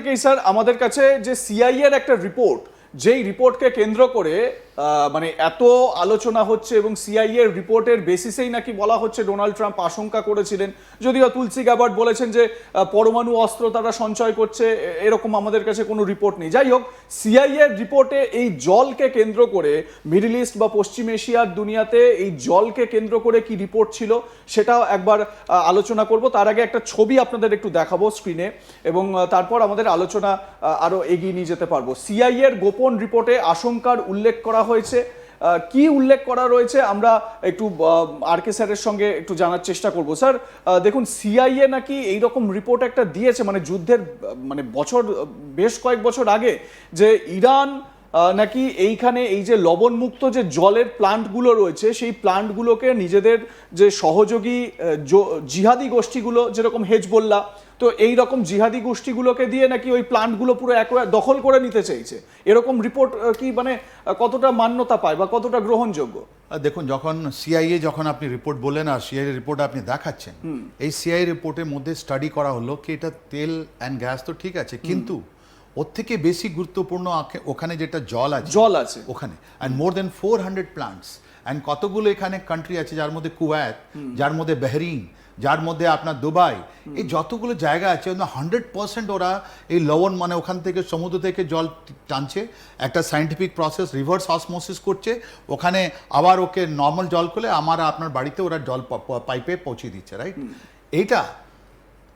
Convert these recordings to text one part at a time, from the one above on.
থেকেই স্যার আমাদের কাছে যে সিআইএ এর একটা রিপোর্ট, যেই রিপোর্টকে কেন্দ্র করে মানে এত আলোচনা হচ্ছে এবং সিআইএ এর রিপোর্টের বেসিসেই নাকি বলা হচ্ছে ডোনাল্ড ট্রাম্প আশঙ্কা করেছিলেন, যদিও তুলসী গ্যাবার্ড বলেছেন যে পরমাণু অস্ত্র তারা সঞ্চয় করছে, এরকম আমাদের কাছে কোনো রিপোর্ট নেই। যাই হোক, সিআইএ এর রিপোর্টে এই জলকে কেন্দ্র করে মিডল ইস্ট বা পশ্চিম এশিয়ার দুনিয়াতে এই জলকে কেন্দ্র করে কি রিপোর্ট ছিল সেটাও একবার আলোচনা করব। তার আগে একটা ছবি আপনাদের একটু দেখাবো স্ক্রিনে, এবং তারপর আমাদের আলোচনা আরো এগিয়ে নিয়ে যেতে পারবো। সিআইএ এর গোপন রিপোর্টে আশঙ্কার উল্লেখ করা হয়েছে। কি উল্লেখ করা রয়েছে আমরা একটু আর কে স্যারের সঙ্গে একটু জানার চেষ্টা করব। স্যার দেখুন, সিআইএ নাকি এইরকম রিপোর্ট একটা দিয়েছে, মানে যুদ্ধের মানে বেশ কয়েক বছর আগে, যে ইরান নাকি এইখানে এই যে লবণমুক্ত যে জলের প্লান্টগুলো রয়েছে সেই প্লান্টগুলোকে নিজেদের যে সহযোগী জিহাদি গোষ্ঠীগুলো, যেরকম হেজবোল্লাহ, তো এই রকম জিহাদি গোষ্ঠীগুলোকে দিয়ে নাকি ওই প্লান্টগুলো পুরো একেবারে দখল করে নিতে চাইছে। এরকম রিপোর্ট কি মানে কতটা মান্যতা পায় বা কতটা গ্রহণযোগ্য? দেখুন, যখন সিআইএ যখন আপনি রিপোর্ট বললেন আর সিআইএ রিপোর্ট আপনি দেখাচ্ছেন, এই সিআইএ রিপোর্টের মধ্যে স্টাডি করা হলো কি এটা তেল অ্যান্ড গ্যাস তো ঠিক আছে, কিন্তু ওর থেকে বেশি গুরুত্বপূর্ণ ওখানে যেটা জল আছে ওখানে, and more than 400 plants, and কতগুলো এখানে কান্ট্রি আছে, যার মধ্যে কুয়েত, যার মধ্যে বাহরিন, যার মধ্যে আপনার দুবাই, এই যতগুলো জায়গা আছে 100% ওরা এই লবণ মানে ওখান থেকে সমুদ্র থেকে জল টানছে, একটা সায়েন্টিফিক প্রসেস রিভার্স অসমোসিস করছে, ওখানে আবার ওকে নর্মাল জল করলে আপনার বাড়িতে ওরা জল পাইপে পৌঁছে দিচ্ছে, রাইট? এইটা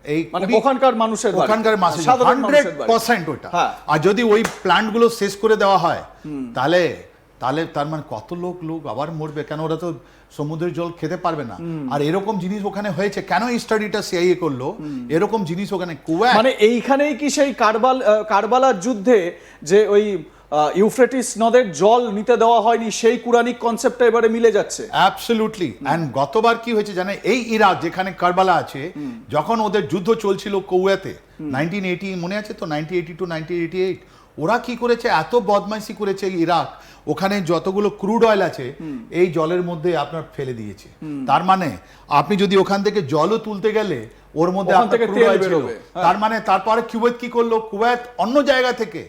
এই মানে ওখানকার মানুষের 100% ওটা। আর যদি ওই প্ল্যান্টগুলো শেষ করে দেওয়া হয় তাহলে তার মানে কত লোক আবার মরবে, কেন ওরা তো সমুদ্রের জল খেতে পারবে না। আর এরকম জিনিস ওখানে হয়েছে, কেন এই স্টাডিটা সিআইএ করলো, এরকম জিনিস ওখানে কুয়েত, মানে এইখানেই কি সেই কারবালার যুদ্ধে যে ওই ইউফ্রেটিস নদের জল নিতে দেওয়া হয়নি, সেই কুরানিক কনসেপ্টটা এবারে মিলে যাচ্ছে? অ্যাবসলিউটলি। এন্ড গতবার কি হয়েছে জানেন, এই ইরাক যেখানে কারবালা আছে, যখন ওদের যুদ্ধ চলছিল কুয়েতে 1980, মনে আছে তো, 1980 to 1988, ওরা কি করেছে, এত বদমাইশি করেছে ইরাক, ওখানে যতগুলো ক্রুড অয়েল আছে এই জলের মধ্যে আপনার ফেলে দিয়েছে। তার মানে আপনি যদি ওখান থেকে জলও তুলতে গেলে ওর মধ্যে ক্রুড অয়েল ছিল, তার মানে তারপরে কুয়েত কি করলো, কুয়েত অন্য জায়গা থেকে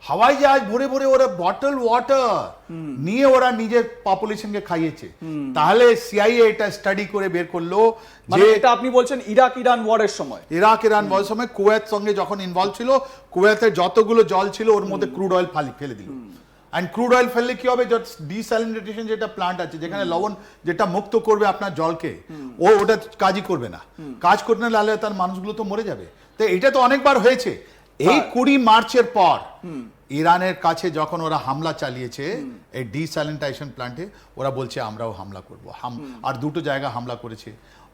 হাওয়াই জাহাজ ভরে ভরে ওরা বটল ওয়াটার নিয়ে ওরা নিজের পপুলেশনকে খাইয়েছে। তাহলে সিআইএ এটা স্টাডি করে বের করলো যে এটা আপনি বলছেন ইরাক ইরান ওয়ারের সময়, কুয়েত সঙ্গে যখন ইনভলভ ছিল, কুয়েতের যতগুলো জল ছিল ওর মধ্যে ক্রুড অয়েল ফেলে দিল। এন্ড ক্রুড অয়েল ফেললে কি হবে, ডিস্যালিনেশন যেটা প্লান্ট আছে, যেখানে লবণ যেটা মুক্ত করবে আপনার জলকে, ওটা কাজই করবে না, কাজ করতে না লাগলে তার মানুষগুলো তো মরে যাবে। তো এটা তো অনেকবার হয়েছে। এই 20 মার্চের পর ইরানের কাছে যখন ওরা হামলা চালিয়েছে এই ডিস্যালিনেশন প্ল্যান্টে, ওরা বলছে আমরাও হামলা করব, আর দুটো জায়গা হামলা করেছে,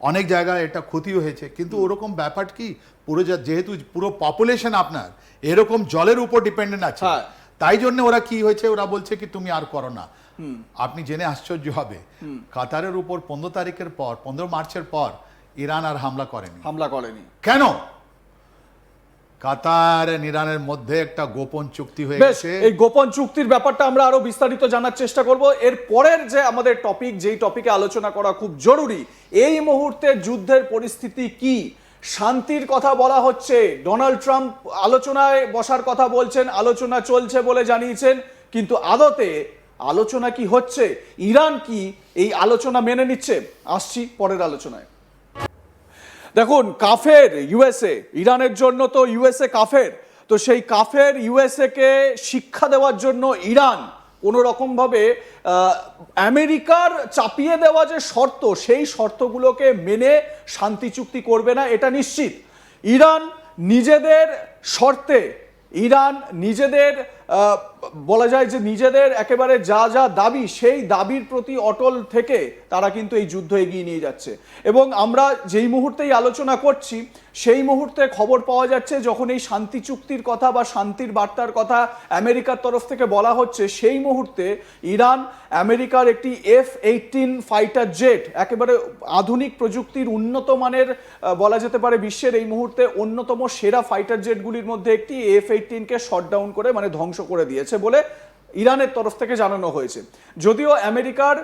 অনেক জায়গায় এটা ক্ষতিও হয়েছে। কিন্তু ওরকম ব্যাপার কি, যেহেতু পুরো পপুলেশন আপনার এরকম জলের উপর ডিপেন্ডেন্ট আছে, তাই জন্য ওরা কি হয়েছে, ওরা বলছে কি তুমি আর করো না। আপনি জেনে আশ্চর্য হবে, কাতারের উপর 15 মার্চের পর ইরান আর হামলা করেনি। কেন? কাতার আর ইরানের মধ্যে একটা গোপন চুক্তি হয়ে গেছে। এই গোপন চুক্তির ব্যাপারটা আমরা আরো বিস্তারিত জানার চেষ্টা করব। এর পরের যে আমাদের টপিক, যেই টপিকে আলোচনা করা খুব জরুরি, এই মুহূর্তে যুদ্ধের পরিস্থিতি কি, শান্তির কথা বলা হচ্ছে, ডোনাল্ড ট্রাম্প আলোচনায় বসার কথা বলছেন, আলোচনা চলছে বলে জানিয়েছেন, কিন্তু আদতে আলোচনা কি হচ্ছে, ইরান কি এই আলোচনা মেনে নিচ্ছে? আসছি পরের আলোচনায়। দেখুন, কাফের ইউএসএ, ইরানের জন্য তো ইউএসএ কাফের, তো সেই কাফের ইউএসএ কে শিক্ষা দেওয়ার জন্য ইরান কোনো রকমভাবে আমেরিকার চাপিয়ে দেওয়া যে শর্ত, সেই শর্তগুলোকে মেনে শান্তি চুক্তি করবে না, এটা নিশ্চিত। ইরান নিজেদের শর্তে, ইরান নিজেদের বলা যায় যে নিজেদের একেবারে যা দাবি, সেই দাবির প্রতি অটল থেকে তারা কিন্তু এই যুদ্ধ এগিয়ে নিয়ে যাচ্ছে। এবং আমরা যেই মুহূর্তেই আলোচনা করছি, সেই মুহূর্তে খবর পাওয়া যাচ্ছে যখন এই শান্তি চুক্তির কথা বা শান্তির বার্তার কথা আমেরিকার তরফ থেকে বলা হচ্ছে, সেই মুহূর্তে ইরান আমেরিকার একটি F-18 ফাইটার জেট, একেবারে আধুনিক প্রযুক্তির উন্নত মানের, বলা যেতে পারে বিশ্বের এই মুহূর্তে অন্যতম সেরা ফাইটার জেটগুলির মধ্যে একটি F-18 কে শটডাউন করে, মানে ধ্বংস করে দিয়েছে বলে ইরানের তরফ থেকে জানানো হয়েছে। যদিও আমেরিকার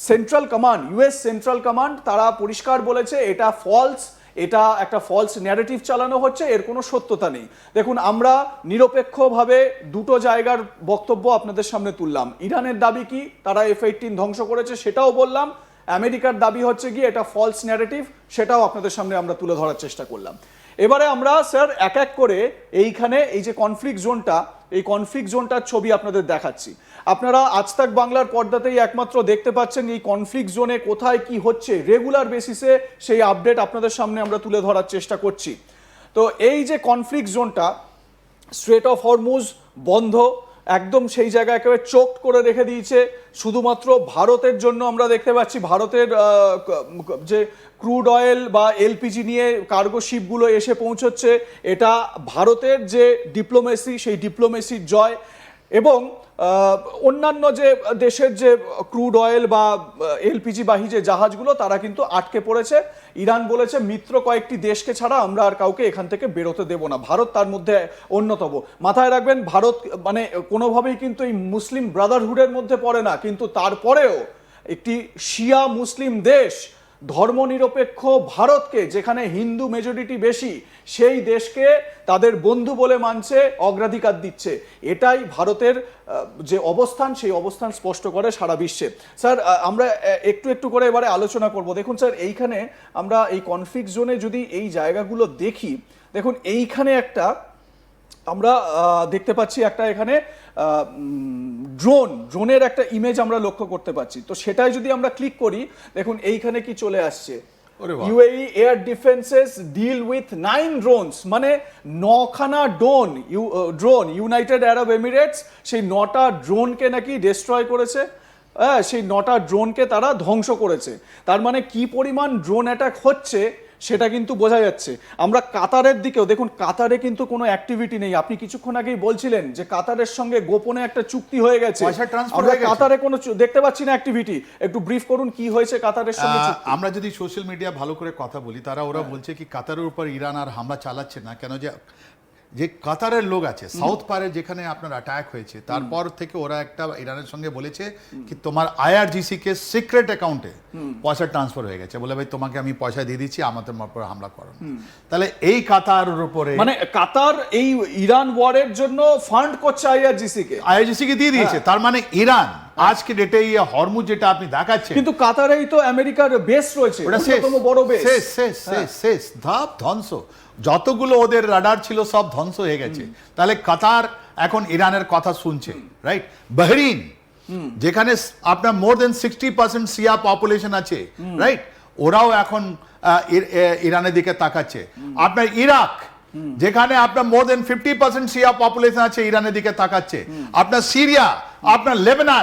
central command, US central command, তারা পরিষ্কার বলেছে এটা ফলস, এটা একটা ফলস ন্যারেটিভ চালানো হচ্ছে, এর কোনো সত্যতা নেই। দেখুন, আমরা নিরপেক্ষভাবে দুটো জায়গার বক্তব্য আপনাদের সামনে তুললাম। ইরানের দাবি কি, তারা F-18 ধ্বংস করেছে, সেটাও বললাম। আমেরিকার দাবি হচ্ছে কি এটা ফলস ন্যারেটিভ, সেটাও আপনাদের সামনে আমরা তুলে ধরার চেষ্টা করলাম। এবারে আমরা স্যার এক এক করে এইখানে এই যে কনফ্লিক্ট জোনটা, এই কনফ্লিক্ট জোনটার ছবি আপনাদের দেখাচ্ছি। আপনারা আজ তাক বাংলার পর্দাতেই একমাত্র দেখতে পাচ্ছেন এই কনফ্লিক্ট জোনে কোথায় কি হচ্ছে, রেগুলার বেসিসে সেই আপডেট আপনাদের সামনে আমরা তুলে ধরার চেষ্টা করছি। তো এই যে কনফ্লিক্ট জোনটা, স্ট্রেট অফ হরমুজ বন্ধ, একদম সেই জায়গায় একেবারে চোকড করে রেখে দিয়েছে। শুধুমাত্র ভারতের জন্য আমরা দেখতে পাচ্ছি ভারতের যে ক্রুড অয়েল বা এলপিজি নিয়ে কার্গো শিপগুলো এসে পৌঁছচ্ছে, এটা ভারতের যে ডিপ্লোমেসি, সেই ডিপ্লোমেসির জয়। এবং অন্যান্য যে দেশের যে ক্রুড অয়েল বা এলপিজি বাহী যে জাহাজগুলো, তারা কিন্তু আটকে পড়েছে। ইরান বলেছে মিত্র কয়েকটি দেশকে ছাড়া আমরা আর কাউকে এখান থেকে বেরোতে দেব না, ভারত তার মধ্যে অন্যতম। মাথায় রাখবেন, ভারত মানে কোনোভাবেই কিন্তু এই মুসলিম ব্রাদারহুডের মধ্যে পড়ে না, কিন্তু তারপরেও একটি শিয়া মুসলিম দেশ ধর্মনিরপেক্ষ ভারতকে, যেখানে হিন্দু মেজরিটি বেশি, সেই দেশকে তাদের বন্ধু বলে মানছে, অগ্রাধিকার দিচ্ছে। এটাই ভারতের যে অবস্থান, সেই অবস্থান স্পষ্ট করে সারা বিশ্বে। স্যার, আমরা একটু একটু করে এবারে আলোচনা করব। দেখুন স্যার, এইখানে আমরা এই কনফ্লিক্ট জোনে যদি এই জায়গাগুলো দেখি, দেখুন এইখানে একটা আমরা দেখতে পাচ্ছি একটা এখানে ড্রোনের একটা ইমেজ আমরা লক্ষ্য করতে পাচ্ছি। তো সেটাই যদি আমরা ক্লিক করি, দেখুন এইখানে কি চলে আসছে, UAE air defences deal with 9 drones, মানে 9খানা ড্রোন ইউনাইটেড আরব এমিরেটস সেই 9টা ড্রোনকে নাকি ডিস্ট্রয় করেছে। হ্যাঁ, সেই 9টা ড্রোনকে তারা ধ্বংস করেছে। তার মানে কি পরিমাণ ড্রোন অ্যাটাক হচ্ছে সেটা কিন্তু বোঝা যাচ্ছে। আমরা কাতারের দিকেও দেখুন, কাতারে কিন্তু কোনো অ্যাক্টিভিটি নেই। আপনি কিছুক্ষণ আগেই বলছিলেন যে কাতারের সঙ্গে গোপনে একটা চুক্তি হয়ে গেছে, আমরা কাতারে কোনো দেখতে পাচ্ছি না অ্যাক্টিভিটি। একটু ব্রিফ করুন কি হয়েছে কাতারের সঙ্গে। আমরা যদি সোশ্যাল মিডিয়া ভালো করে কথা বলি, ওরা বলছে কি কাতারের উপর ইরান আর হামলা চালাচ্ছে না কেন, যে কাতারের লোক আছে সাউথ পারে যেখানে আপনার অ্যাটাক হয়েছে, তারপর থেকে ওরা একটা ইরানের সঙ্গে বলেছে কি তোমার IRGC কে সিক্রেট অ্যাকাউন্টে পয়সা ট্রান্সফার হয়ে গেছে, বলে ভাই তোমাকে আমি পয়সা দিয়ে দিচ্ছি, আমাদের উপর হামলা করো। তাহলে এই কাতারের উপরে মানে কাতার এই ইরান ওয়ারের জন্য ফান্ড করছে IRGC কে দিয়ে দিয়েছে। তার মানে ইরান আজকে ডেটে হরমুজ যেটা আপনি দেখাচ্ছেন, কিন্তু কাতারেই তো আমেরিকার বেস রয়েছে, অন্যতম বড় বেস। শেষ ধাপ ধ্বংস, যতগুলো ওদের রাডার ছিল সব ধ্বংস হয়ে গেছে। তাহলে কাতার এখন ইরানের কথা শুনছে, রাইট? বাহরিন যেখানে আপনার মোর দেন 60% শিয়া পপুলেশন আছে, রাইট, ওরাও এখন ইরানের দিকে তাকাচ্ছে। আপনার ইরাক যেখানে আপনার মোর দেন 50% শিয়া পপুলেশন আছে, ইরানের দিকে তাকাচ্ছে। আপনার সিরিয়া, আপনার লেবানন,